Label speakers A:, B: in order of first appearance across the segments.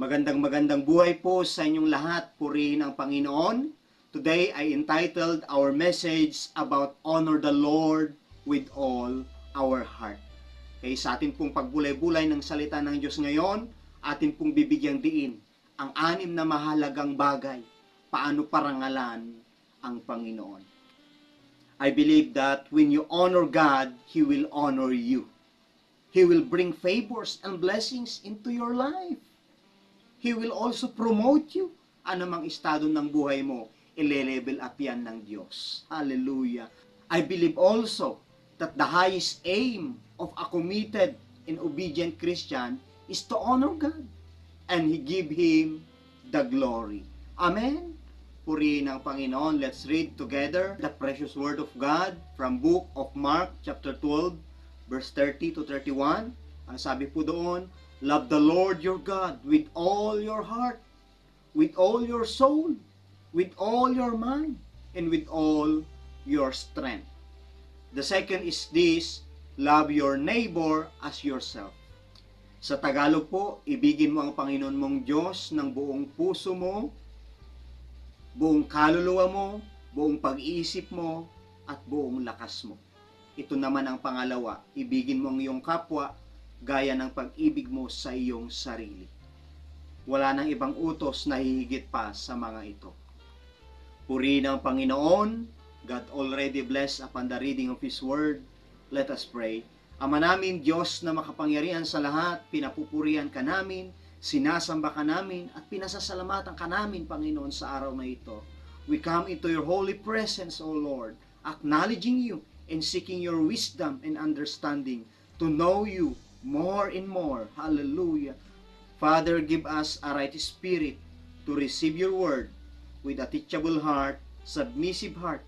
A: Magandang buhay po sa inyong lahat. Purihin ang Panginoon. Today I entitled our message about honor the Lord with all our heart. Kaya sa atin pong pagbulay-bulay ng salita ng Diyos ngayon, atin pong bibigyang diin ang 6 na mahalagang bagay paano parangalan ang Panginoon. I believe that when you honor God, He will honor you. He will bring favors and blessings into your life. He will also promote you. Ano mang estado ng buhay mo, ile-level up yan ng Diyos. Hallelujah. I believe also that the highest aim of a committed and obedient Christian is to honor God and give Him the glory. Amen? Purihin ang Panginoon. Let's read together the precious word of God from book of Mark chapter 12 verse 30 to 31. Ang sabi po doon, love the Lord your God with all your heart, with all your soul, with all your mind, and with all your strength. The second is this, love your neighbor as yourself. Sa Tagalog po, ibigin mo ang Panginoon mong Diyos ng buong puso mo, buong kaluluwa mo, buong pag-iisip mo, at buong lakas mo. Ito naman ang pangalawa, ibigin mo ang iyong kapwa gaya ng pag-ibig mo sa iyong sarili. Wala nang ibang utos na hihigit pa sa mga ito. Purihin ang Panginoon. God already blessed upon the reading of His Word. Let us pray. Ama namin, Diyos na makapangyarihan sa lahat, pinapupurihan ka namin, sinasamba ka namin, at pinasasalamatan ka namin, Panginoon, sa araw na ito. We come into your holy presence, O Lord, acknowledging you and seeking your wisdom and understanding to know you more and more. Hallelujah. Father, give us a right spirit to receive your word with a teachable heart, submissive heart,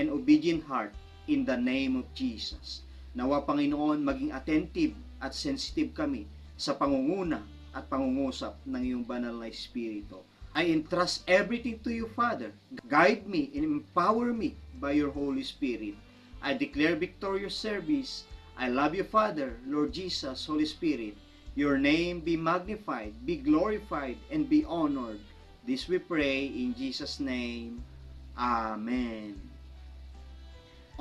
A: and obedient heart in the name of Jesus. Nawa, Panginoon, maging attentive at sensitive kami sa pangunguna at pangungusap ng iyong banal na Espiritu. I entrust everything to you, Father. Guide me and empower me by your Holy Spirit. I declare victorious service. I love you, Father, Lord Jesus, Holy Spirit. Your name be magnified, be glorified, and be honored. This we pray in Jesus' name. Amen.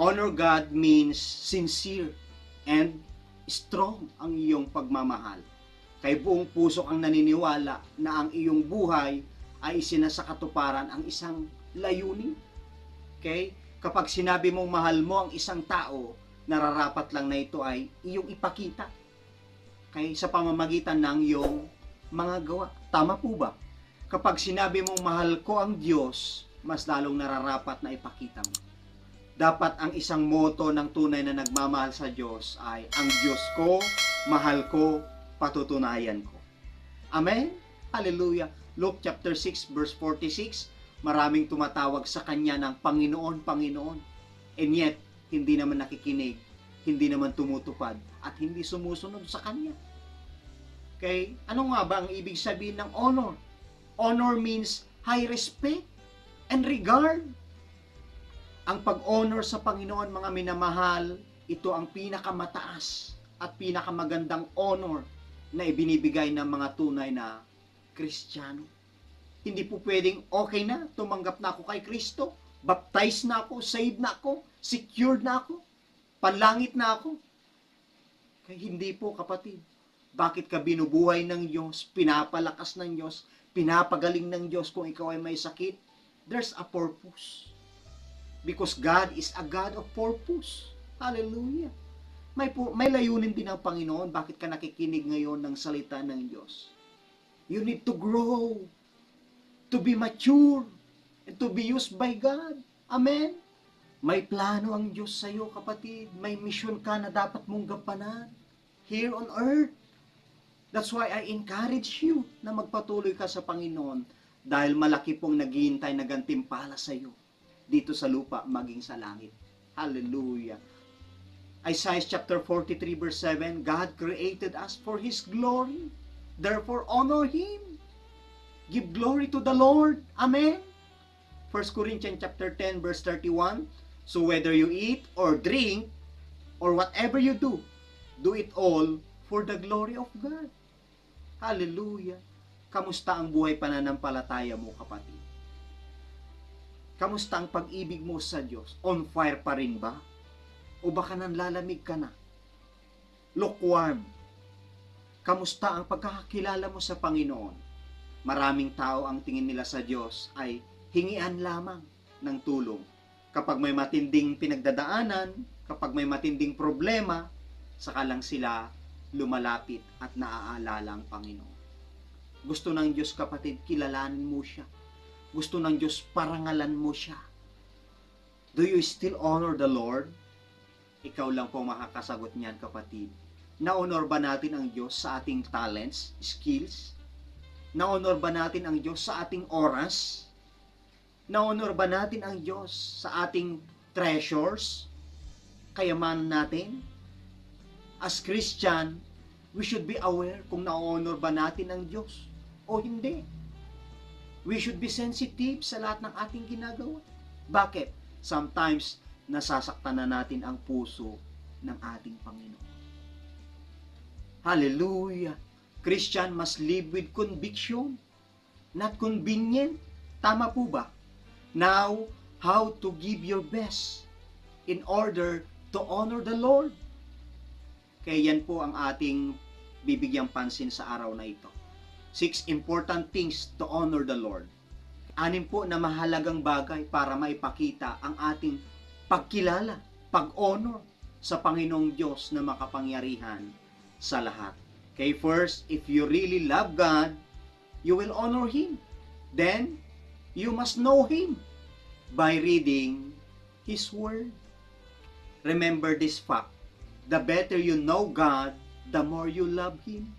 A: Honor God means sincere and strong ang iyong pagmamahal. Kay buong puso kang naniniwala na ang iyong buhay ay isinasakatuparan ang isang layunin. Okay? Kapag sinabi mong mahal mo ang isang tao, nararapat lang na ito ay iyong ipakita. Kaya sa pamamagitan ng iyong mga gawa. Tama po ba? Kapag sinabi mong mahal ko ang Diyos, mas lalong nararapat na ipakita mo. Dapat ang isang moto ng tunay na nagmamahal sa Diyos ay, ang Diyos ko, mahal ko, patutunayan ko. Amen? Hallelujah. Luke chapter 6 verse 46, maraming tumatawag sa Kanya ng Panginoon, Panginoon. And yet, hindi naman nakikinig, hindi naman tumutupad, at hindi sumusunod sa Kanya. Okay? Ano nga ba ang ibig sabihin ng honor? Honor means high respect and regard. Ang pag-honor sa Panginoon, mga minamahal, ito ang pinakamataas at pinakamagandang honor na ibinibigay ng mga tunay na Kristiyano. Hindi po pwedeng okay na, tumanggap na ako kay Kristo, baptized na ako, saved na ako, secured na ako, panlangit na ako. Kaya hindi po, kapatid. Bakit ka binubuhay ng Diyos, pinapalakas ng Diyos, pinapagaling ng Diyos kung ikaw ay may sakit? There's a purpose. Because God is a God of purpose. Hallelujah. May layunin din ang Panginoon. Bakit ka nakikinig ngayon ng salita ng Diyos? You need to grow, to be mature, and to be used by God. Amen? May plano ang Diyos sa iyo, kapatid. May mission ka na dapat mong gampanan here on earth. That's why I encourage you na magpatuloy ka sa Panginoon dahil malaki pong naghihintay na gantimpala sa iyo dito sa lupa maging sa langit. Hallelujah. Isaiah chapter 43 verse 7, God created us for His glory. Therefore, honor Him. Give glory to the Lord. Amen. 1 Corinthians chapter 10 verse 31, so whether you eat or drink or whatever you do it all for the glory of God. Hallelujah. Kamusta ang buhay pananampalataya mo, kapatid? Kamusta ang pag-ibig mo sa Diyos? On fire pa rin ba? O baka nanlalamig ka na? Lukewarm. Kamusta ang pagkakakilala mo sa Panginoon? Maraming tao ang tingin nila sa Diyos ay hingian lamang ng tulong. Kapag may matinding pinagdadaanan, kapag may matinding problema, saka lang sila lumalapit at naaalala ang Panginoon. Gusto ng Diyos, kapatid, kilalanin mo siya. Gusto ng Diyos, parangalan mo siya. Do you still honor the Lord? Ikaw lang po makakasagot niyan, kapatid. Na-honor ba natin ang Diyos sa ating talents, skills? Na-honor ba natin ang Diyos sa ating oras? Na-honor ba natin ang Diyos sa ating treasures? Kayamanan natin? As Christian, we should be aware kung na-honor ba natin ang Diyos o hindi. We should be sensitive sa lahat ng ating ginagawa. Bakit? Sometimes, nasasaktan na natin ang puso ng ating Panginoon. Hallelujah! Christian must live with conviction, not convenient. Tama po ba? Now, how to give your best in order to honor the Lord? Kaya yan po ang ating bibigyang pansin sa araw na ito. 6 important things to honor the Lord. 6 po na mahalagang bagay para maipakita ang ating pagkilala, pag-honor sa Panginoong Diyos na makapangyarihan sa lahat. Okay, first, if you really love God, you will honor Him. Then, you must know Him by reading His Word. Remember this fact. The better you know God, the more you love Him.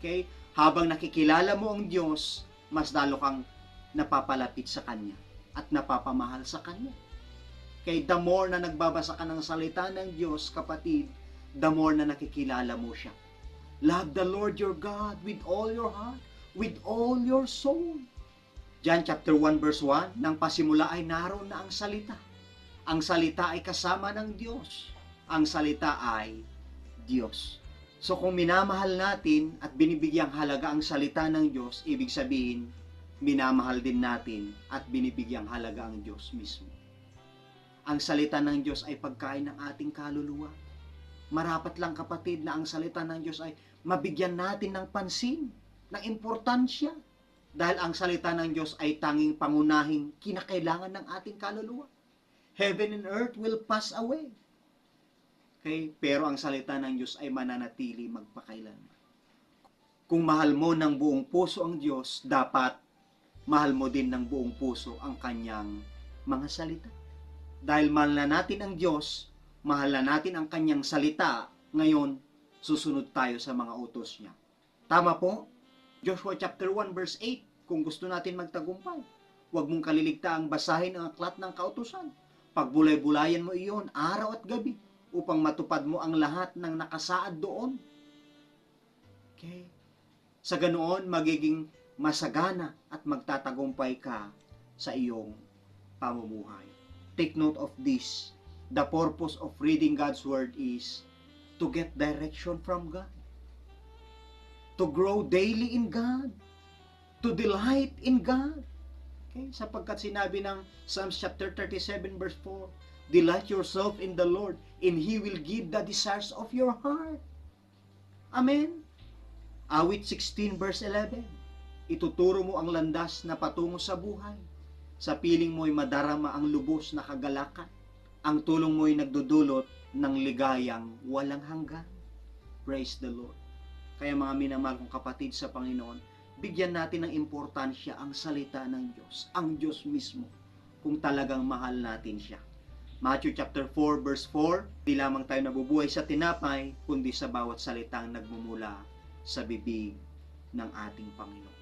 A: Okay? Habang nakikilala mo ang Diyos, mas lalo kang napapalapit sa Kanya at napapamahal sa Kanya. Okay? The more na nagbabasa ka ng salita ng Diyos, kapatid, the more na nakikilala mo siya. Love the Lord your God with all your heart, with all your soul. John chapter 1 verse 1, nang pasimula ay naroon na ang salita. Ang salita ay kasama ng Diyos. Ang salita ay Diyos. So kung minamahal natin at binibigyang halaga ang salita ng Diyos, ibig sabihin, minamahal din natin at binibigyang halaga ang Diyos mismo. Ang salita ng Diyos ay pagkain ng ating kaluluwa. Marapat lang, kapatid, na ang salita ng Diyos ay mabigyan natin ng pansin, ng importansya. Dahil ang salita ng Diyos ay tanging pangunahing kinakailangan ng ating kaluluwa. Heaven and earth will pass away. Okay? Pero ang salita ng Diyos ay mananatili magpakailanman. Kung mahal mo ng buong puso ang Diyos, dapat mahal mo din ng buong puso ang Kanyang mga salita. Dahil mahal na natin ang Diyos, mahal na natin ang Kanyang salita, ngayon, susunod tayo sa mga utos niya. Tama po? Joshua chapter 1 verse 8, kung gusto natin magtagumpay, huwag mong kaliligtaang basahin ang aklat ng kautusan. Pagbulay-bulayan mo iyon araw at gabi upang matupad mo ang lahat ng nakasaad doon. Okay? Sa ganoon, magiging masagana at magtatagumpay ka sa iyong pamumuhay. Take note of this. The purpose of reading God's Word is to get direction from God, to grow daily in God, to delight in God. Okay? Sapagkat sinabi ng Psalms chapter 37 verse 4, delight yourself in the Lord, and He will give the desires of your heart. Amen? Awit 16 verse 11, ituturo mo ang landas na patungo sa buhay. Sa piling mo'y madarama ang lubos na kagalakan. Ang tulong mo'y nagdudulot ng ligayang walang hanggan. Praise the Lord. Kaya mga minamahal kong kapatid sa Panginoon, bigyan natin ng importansya ang salita ng Diyos, ang Diyos mismo, kung talagang mahal natin siya. Matthew chapter 4 verse 4, di lamang tayo nabubuhay sa tinapay, kundi sa bawat salitang nagmumula sa bibig ng ating Panginoon.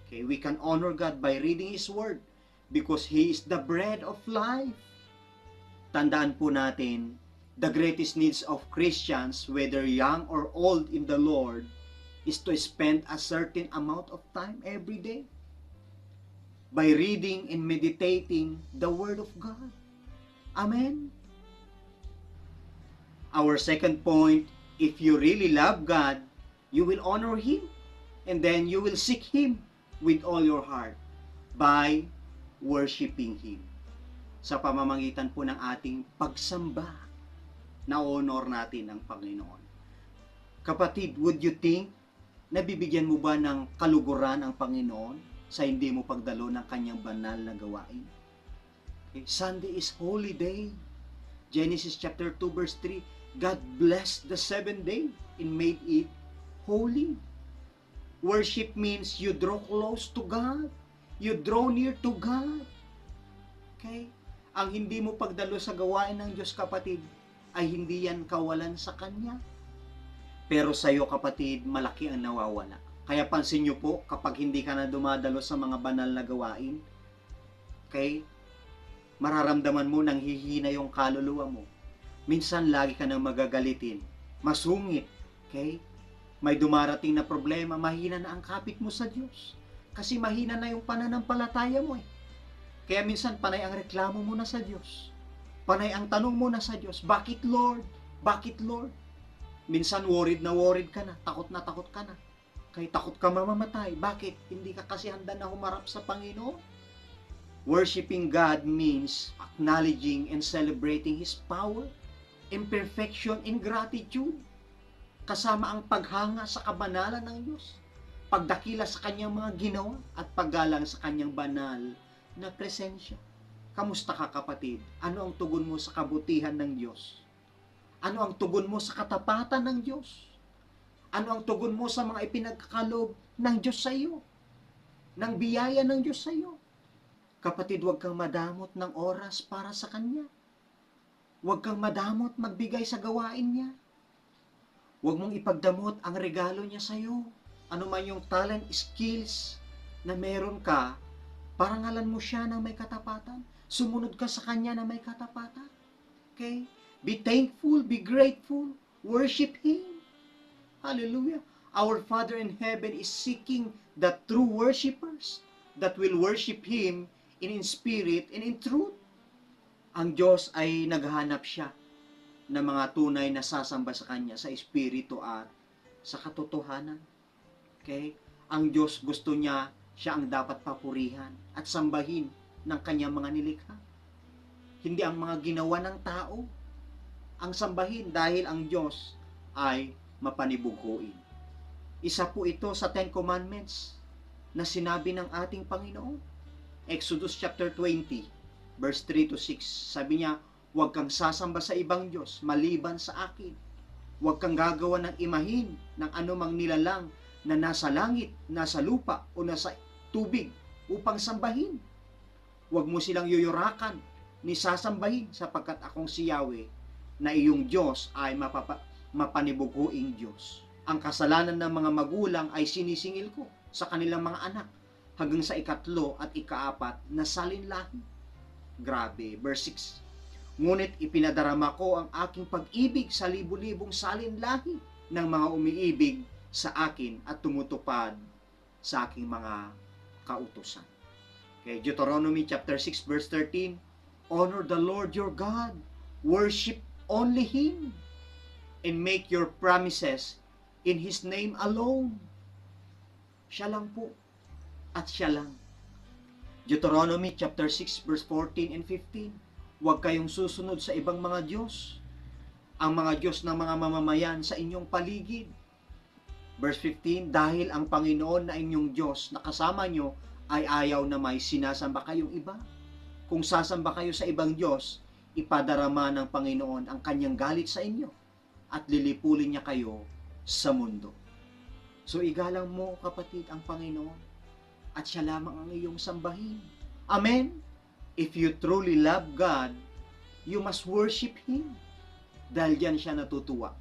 A: Okay, we can honor God by reading His Word because He is the bread of life. Tandaan po natin, the greatest needs of Christians, whether young or old in the Lord, is to spend a certain amount of time every day by reading and meditating the Word of God. Amen? Our second point, if you really love God, you will honor Him And then you will seek Him with all your heart by worshiping Him. Sa pamamagitan po ng ating pagsamba, na honor natin ang Panginoon. Kapatid, would you think nabibigyan mo ba ng kaluguran ang Panginoon sa hindi mo pagdalo ng kanyang banal na gawain? Okay. Sunday is holy day. Genesis chapter 2 verse 3, God blessed the seventh day and made it holy. Worship means you draw close to God. You draw near to God. Okay? Ang hindi mo pagdalo sa gawain ng Diyos, kapatid, ay hindi yan kawalan sa Kanya. Pero sa iyo, kapatid, malaki ang nawawala. Kaya pansin nyo po, kapag hindi ka na dumadalo sa mga banal na gawain, okay, mararamdaman mo nang hihina yung kaluluwa mo. Minsan, lagi ka nang magagalitin, masungit, okay? May dumarating na problema, mahina na ang kapit mo sa Diyos. Kasi mahina na yung pananampalataya mo eh. Kaya minsan, panay ang reklamo mo na sa Diyos. Panay ang tanong mo na sa Diyos, bakit Lord? Bakit Lord? Minsan worried ka na takot ka na. Kaya takot ka mamamatay. Bakit? Hindi ka kasi handa na humarap sa Panginoon. Worshiping God means acknowledging and celebrating His power, imperfection, and gratitude. Kasama ang paghanga sa kabanalan ng Diyos, pagdakila sa Kanyang mga ginawa, at paggalang sa Kanyang banal na presensya. Kamusta ka, kapatid? Ano ang tugon mo sa kabutihan ng Diyos? Ano ang tugon mo sa katapatan ng Diyos? Ano ang tugon mo sa mga ipinagkakalob ng Diyos sa iyo? Ng biyaya ng Diyos sa iyo? Kapatid, huwag kang madamot ng oras para sa Kanya. Huwag kang madamot magbigay sa gawain niya. Huwag mong ipagdamot ang regalo niya sa iyo. Ano man yung talent, skills na meron ka, parangalan mo siya ng may katapatan. Sumunod ka sa Kanya na may katapatan. Okay? Be thankful, be grateful, worship Him. Hallelujah. Our Father in heaven is seeking the true worshipers that will worship Him in spirit and in truth. Ang Diyos ay naghahanap siya ng mga tunay na sasamba sa Kanya sa espiritu at sa katotohanan. Okay? Ang Diyos gusto niya, siya ang dapat papurihan at sambahin ng Kanyang mga nilikha. Hindi ang mga ginawa ng tao ang sambahin, dahil ang Diyos ay mapanibughuin. Isa po ito sa Ten Commandments na sinabi ng ating Panginoon. Exodus chapter 20, verse 3 to 6. Sabi niya, huwag kang sasamba sa ibang Diyos maliban sa akin. Huwag kang gagawa ng imahin ng anumang nilalang na nasa langit, nasa lupa, o nasa tubig upang sambahin. Huwag mo silang yuyurakan ni sasambahin, sapagkat akong si Yahweh na iyong Diyos ay mapanibughuing Diyos. Ang kasalanan ng mga magulang ay sinisingil ko sa kanilang mga anak hanggang sa ikatlo at ikaapat na salinlahi. Grabe. Verse 6. Ngunit ipinadarama ko ang aking pag-ibig sa libu-libong salinlahi ng mga umiibig sa akin at tumutupad sa aking mga kautusan. Okay, Deuteronomy chapter 6 verse 13. Honor the Lord your God. Worship only Him, and make your promises in His name alone. Siya lang po, at siya lang. Deuteronomy chapter 6 verse 14 and 15. Huwag kayong susunod sa ibang mga Diyos, ang mga Diyos ng mga mamamayan sa inyong paligid. Verse 15, dahil ang Panginoon na inyong Diyos na kasama nyo ay ayaw na may sinasamba kayong iba. Kung sasamba kayo sa ibang Diyos, ipadarama ng Panginoon ang Kanyang galit sa inyo at lilipulin niya kayo sa mundo. So igalang mo, kapatid, ang Panginoon at siya lamang ang iyong sambahin. Amen? If you truly love God, you must worship Him. Dahil diyan siya natutuwa.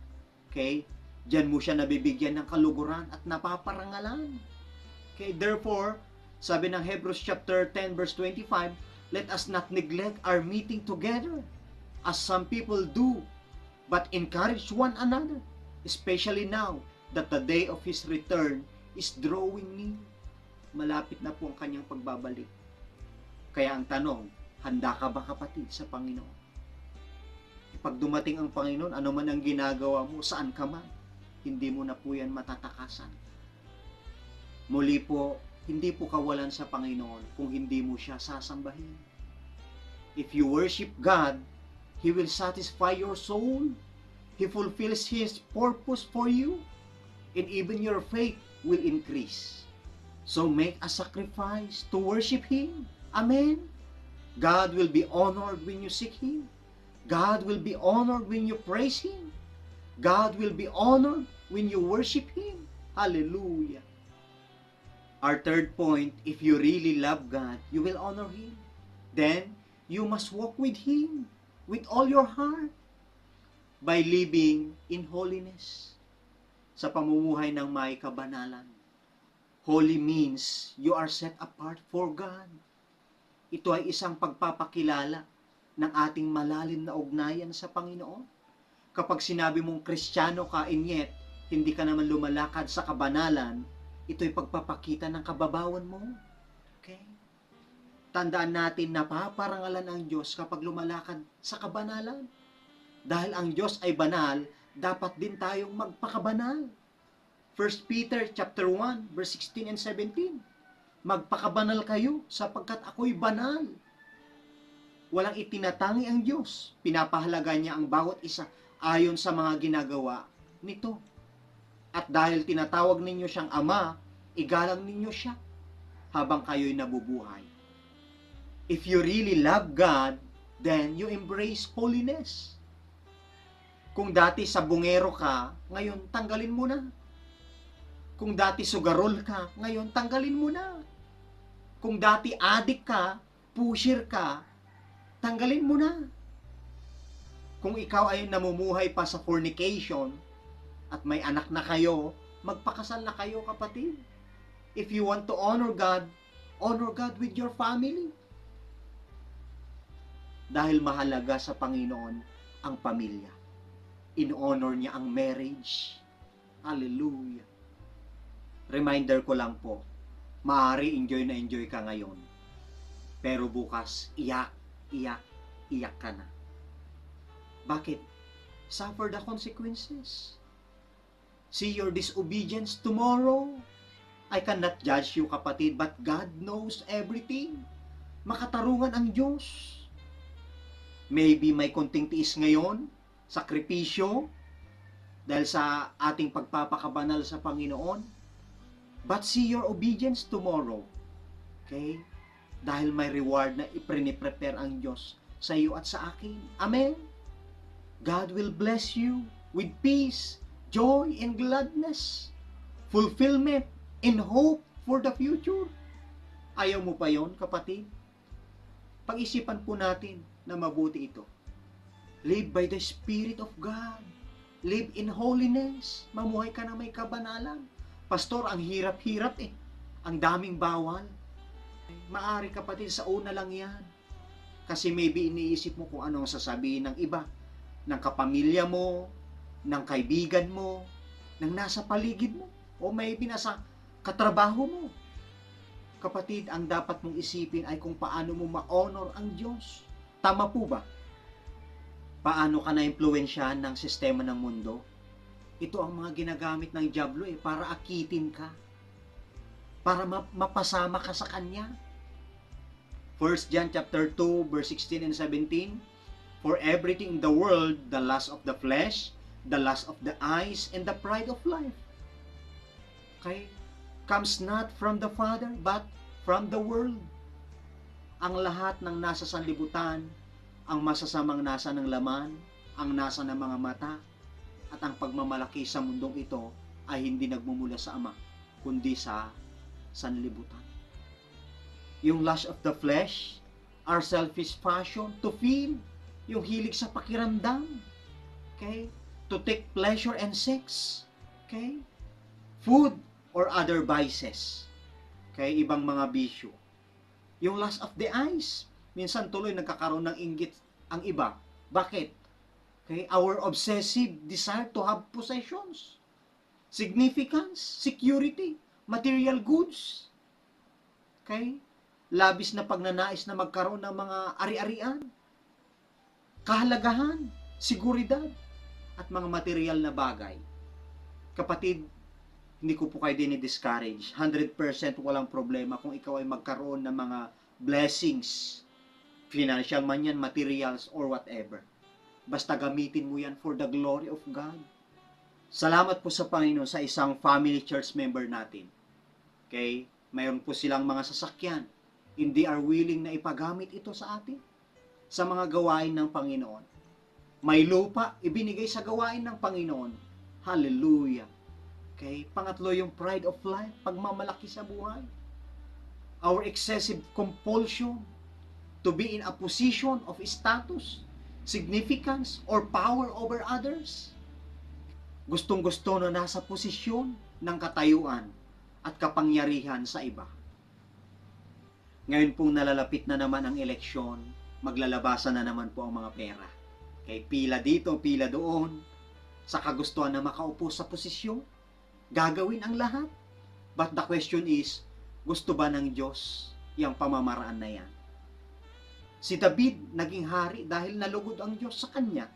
A: Okay? Diyan mo siya nabibigyan ng kaluguran at napaparangalan. Okay? Therefore, sabi ng Hebrews chapter 10 verse 25, let us not neglect our meeting together, as some people do, but encourage one another, especially now that the day of His return is drawing near. Malapit na po ang Kanyang pagbabalik. Kaya ang tanong, handa ka ba, kapatid, sa Panginoon? Pag dumating ang Panginoon, ano man ang ginagawa mo, saan ka man, hindi mo na po yan matatakasan. Muli po, hindi po kawalan sa Panginoon kung hindi mo siya sasambahin. If you worship God, He will satisfy your soul. He fulfills His purpose for you. And even your faith will increase. So make a sacrifice to worship Him. Amen. God will be honored when you seek Him. God will be honored when you praise Him. God will be honored when you worship Him. Hallelujah. Our third point, if you really love God, you will honor Him. Then, you must walk with Him with all your heart by living in holiness. Sa pamumuhay ng may kabanalan. Holy means you are set apart for God. Ito ay isang pagpapakilala ng ating malalim na ugnayan sa Panginoon. Kapag sinabi mong Kristiyano ka, and yet, hindi ka naman lumalakad sa kabanalan, ito'y pagpapakita ng kababawan mo. Okay? Tandaan natin na paparangalan ang Diyos kapag lumalakad sa kabanalan. Dahil ang Diyos ay banal, dapat din tayong magpakabanal. 1 Peter chapter 1, verse 16 and 17. Magpakabanal kayo sapagkat ako'y banal. Walang itinatangi ang Diyos. Pinapahalaga niya ang bawat isa ayon sa mga ginagawa nito. At dahil tinatawag ninyo siyang Ama, igalang ninyo siya habang kayo'y nabubuhay. If you really love God, then you embrace holiness. Kung dati sabungero ka, ngayon tanggalin mo na. Kung dati sugarol ka, ngayon tanggalin mo na. Kung dati adik ka, pusher ka, tanggalin mo na. Kung ikaw ay namumuhay pa sa fornication at may anak na kayo, magpakasal na kayo, kapatid. If you want to honor God with your family. Dahil mahalaga sa Panginoon ang pamilya. In-honor niya ang marriage. Hallelujah. Reminder ko lang po, maaari enjoy na enjoy ka ngayon. Pero bukas, iyak ka na. Bakit? Suffer the consequences. See your disobedience tomorrow. I cannot judge you, kapatid, but God knows everything. Makatarungan ang Diyos. Maybe may konting tiis ngayon, sakripisyo, dahil sa ating pagpapakabanal sa Panginoon. But see your obedience tomorrow. Okay? Dahil may reward na iprepare ang Diyos sa iyo at sa akin. Amen? God will bless you with peace, joy, and gladness, fulfillment, and hope for the future. Ayaw mo pa yon, kapatid? Pag-isipan po natin na mabuti ito. Live by the Spirit of God. Live in holiness. Mamuhay ka na may kabanalan. Pastor, ang hirap-hirap eh. Ang daming bawal. Maari, kapatid, sa una lang yan. Kasi maybe iniisip mo kung anong sasabihin ng iba, ng kapamilya mo, ng kaibigan mo, ng nasa paligid mo, o maybe nasa katrabaho mo. Kapatid, ang dapat mong isipin ay kung paano mo ma-honor ang Diyos. Tama po ba? Paano ka na-impluwensyahan ng sistema ng mundo? Ito ang mga ginagamit ng dyablo para akitin ka. Para mapasama ka sa kanya. 1 John chapter 2, verse 16 and 17. For everything in the world, the lust of the flesh, the lust of the eyes, and the pride of life, okay, comes not from the Father, but from the world. Ang lahat ng nasa sanlibutan, ang masasamang nasa ng laman, ang nasa ng mga mata, at ang pagmamalaki sa mundong ito ay hindi nagmumula sa Ama, kundi sa sanlibutan. Yung lust of the flesh, our selfish passion to feel, yung hilig sa pakiramdam, okay, to take pleasure and sex, okay, food or other vices, okay, ibang mga bisyo. Yung lust of the eyes, minsan tuloy nagkakaroon ng inggit ang iba. Bakit? Okay, our obsessive desire to have possessions, significance, security, material goods. Okay? Labis na pagnanais na magkaroon ng mga ari-arian, kahalagahan, seguridad, at mga material na bagay. Kapatid, hindi ko po kayo dinidiscourage. 100% walang problema kung ikaw ay magkaroon ng mga blessings, financial man yan, materials, or whatever. Basta gamitin mo yan for the glory of God. Salamat po sa Panginoon sa isang family church member natin. Okay? Mayroon po silang mga sasakyan. And they are willing na ipagamit ito sa atin sa mga gawain ng Panginoon. May lupa, ibinigay sa gawain ng Panginoon. Hallelujah. Okay? Pangatlo yung pride of life, pagmamalaki sa buhay. Our excessive compulsion to be in a position of status, significance, or power over others. Gustong-gusto na nasa posisyon ng katayuan at kapangyarihan sa iba. Ngayon pong nalalapit na naman ang eleksyon, maglalabasan na naman po ang mga pera. Kay pila dito, pila doon, sa kagustuhan na makaupo sa posisyon, gagawin ang lahat. But the question is, gusto ba ng Diyos yung pamamaraan na yan? Si David naging hari dahil nalugod ang Diyos sa kanya.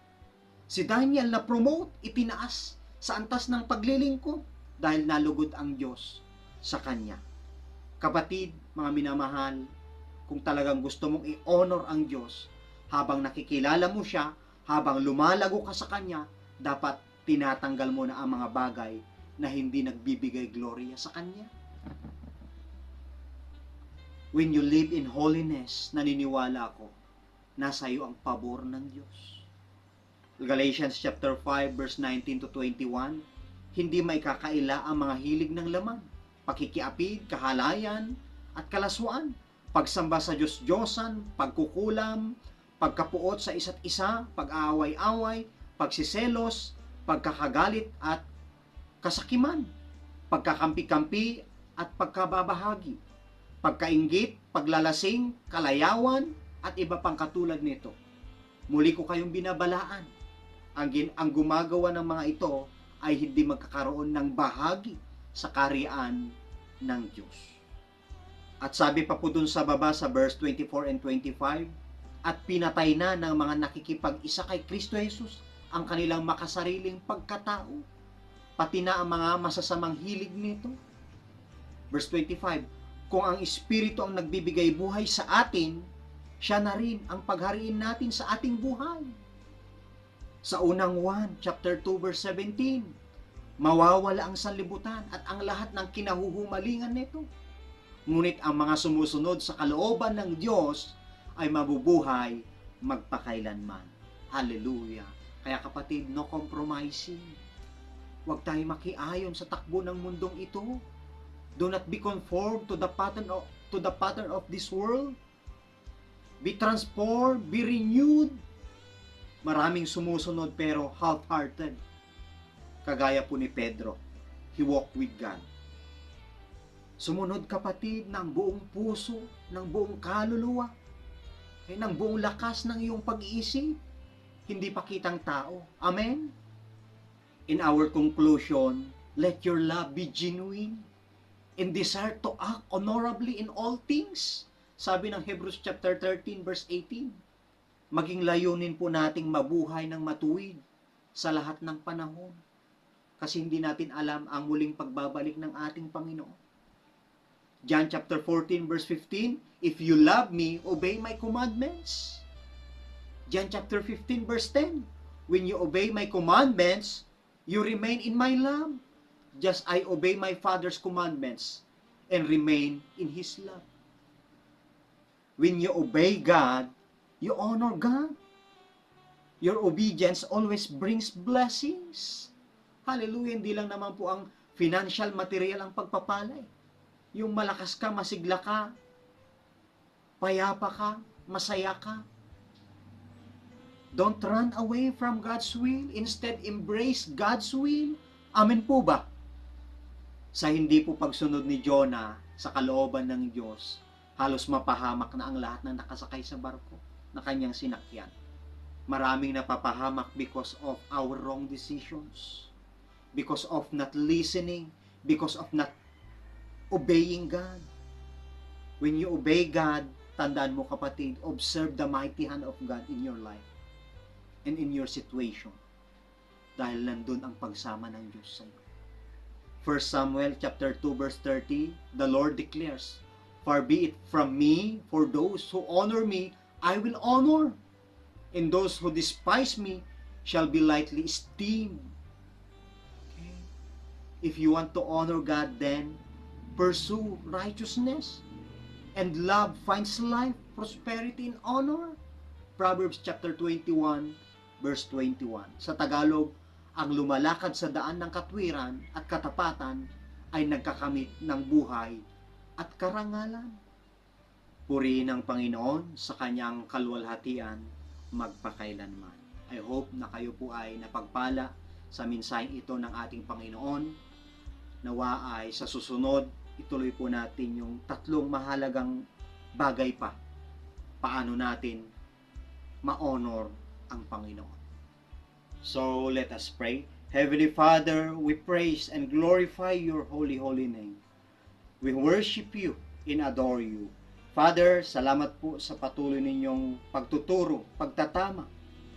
A: Si Daniel na promote, itinaas sa antas ng paglilingkod dahil nalugod ang Diyos sa kanya. Kapatid, mga minamahal, kung talagang gusto mong i-honor ang Diyos, habang nakikilala mo siya, habang lumalago ka sa kanya, dapat tinatanggal mo na ang mga bagay na hindi nagbibigay gloria sa kanya. When you live in holiness, naniniwala ako, nasa iyo ang pabor ng Diyos. Galatians chapter 5 verse 19 to 21, hindi may kakaila ang mga hilig ng laman, pakikiapid, kahalayan, at kalaswaan, pagsamba sa Diyos-Diyosan, pagkukulam, pagkapuot sa isa't isa, pag-aaway-away, pagsiselos, pagkakagalit at kasakiman, pagkakampi-kampi at pagkababahagi, pagkainggit, paglalasing, kalayawan, at iba pang katulad nito. Muli ko kayong binabalaan. Ang gumagawa ng mga ito ay hindi magkakaroon ng bahagi sa karyaan ng Diyos. At sabi pa po dun sa baba sa verse 24 and 25, at pinatay na ng mga nakikipag-isa kay Kristo Jesus ang kanilang makasariling pagkatao, pati na ang mga masasamang hilig nito. Verse 25, kung ang Espiritu ang nagbibigay buhay sa atin, siya na rin ang paghariin natin sa ating buhay. Sa unang 1, chapter 2, verse 17, mawawala ang sanlibutan at ang lahat ng kinahuhumalingan nito. Ngunit ang mga sumusunod sa kalooban ng Diyos ay mabubuhay magpakailanman. Hallelujah. Kaya kapatid, no compromising. Huwag tayo makiayon sa takbo ng mundong ito. Do not be conformed to the pattern of this world. Be transformed, be renewed. Maraming sumusunod pero half-hearted. Kagaya po ni Pedro, he walked with God. Sumunod kapatid ng buong puso, ng buong kaluluwa, ng buong lakas ng iyong pag-iisip, hindi pakitang tao. Amen? In our conclusion, let your love be genuine and desire to act honorably in all things. Sabi ng Hebrews chapter 13 verse 18, maging layunin po nating mabuhay ng matuwid sa lahat ng panahon. Kasi hindi natin alam ang muling pagbabalik ng ating Panginoon. John chapter 14 verse 15, if you love me, obey my commandments. John chapter 15 verse 10, when you obey my commandments, you remain in my love, just I obey my Father's commandments and remain in His love. When you obey God, you honor God. Your obedience always brings blessings. Hallelujah, hindi lang naman po ang financial material ang pagpapalay. Yung malakas ka, masigla ka, payapa ka, masaya ka. Don't run away from God's will. Instead, embrace God's will. Amen po ba? Sa hindi po pagsunod ni Jonah sa kalooban ng Diyos, halos mapahamak na ang lahat ng nakasakay sa barko na kanyang sinakyan. Maraming napapahamak because of our wrong decisions, because of not listening, because of not obeying God. When you obey God, tandaan mo kapatid, observe the mighty hand of God in your life and in your situation. Dahil nandun ang pagsama ng Diyos sa iyo. 1 Samuel chapter 2 verse 30, the Lord declares, "Far be it from me, for those who honor me, I will honor, and those who despise me shall be lightly esteemed." Okay? If you want to honor God, then pursue righteousness, and love finds life, prosperity, and honor. Proverbs chapter 21 verse 21. Sa Tagalog, ang lumalakad sa daan ng katwiran at katapatan ay nagkakamit ng buhay at karangalan. Purihin ang Panginoon sa kanyang kaluwalhatian magpakailanman. I hope na kayo po ay napagpala sa mensaheng ito ng ating Panginoon. Nawa ay sa susunod, ituloy po natin yung tatlong mahalagang bagay pa. Paano natin ma-honor ang Panginoon. So, let us pray. Heavenly Father, we praise and glorify your holy, holy name. We worship you and adore you. Father, salamat po sa patuloy ninyong pagtuturo, pagtatama,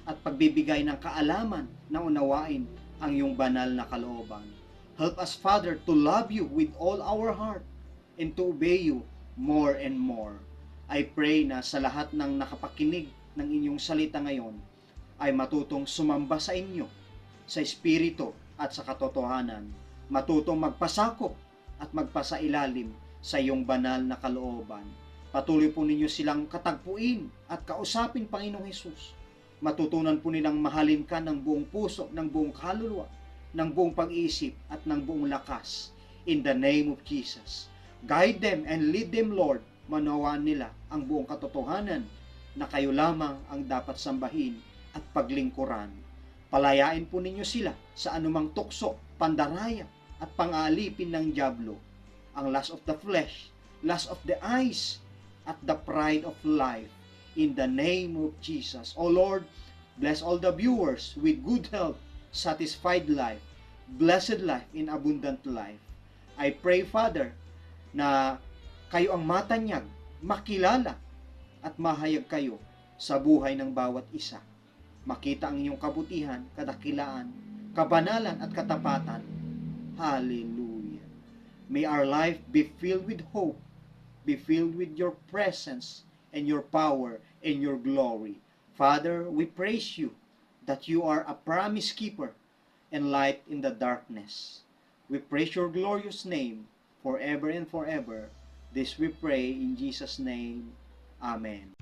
A: at pagbibigay ng kaalaman na unawain ang iyong banal na kalooban. Help us, Father, to love you with all our heart and to obey you more and more. I pray na sa lahat ng nakapakinig ng inyong salita ngayon ay matutong sumamba sa inyo, sa espiritu at sa katotohanan, matutong magpasakop at magpasailalim sa iyong banal na kalooban. Patuloy po ninyo silang katagpuin at kausapin, Panginoong Hesus. Matutunan po nilang mahalin ka ng buong puso, ng buong kaluluwa, ng buong pag-iisip at ng buong lakas. In the name of Jesus. Guide them and lead them, Lord. Manawaan nila ang buong katotohanan na kayo lamang ang dapat sambahin at paglingkuran. Palayain po ninyo sila sa anumang tukso, pandaraya at pang-aalipin ng dyablo, ang lust of the flesh, lust of the eyes, at the pride of life. In the name of Jesus. O Lord, bless all the viewers with good health, satisfied life, blessed life, and abundant life. I pray, Father, na kayo ang matanyag, makilala, at mahayag kayo sa buhay ng bawat isa. Makita ang inyong kabutihan, kadakilaan, kabanalan at katapatan. Hallelujah. May our life be filled with hope, be filled with your presence and your power and your glory. Father, we praise you that you are a promise keeper and light in the darkness. We praise your glorious name forever and forever. This we pray in Jesus' name. Amen.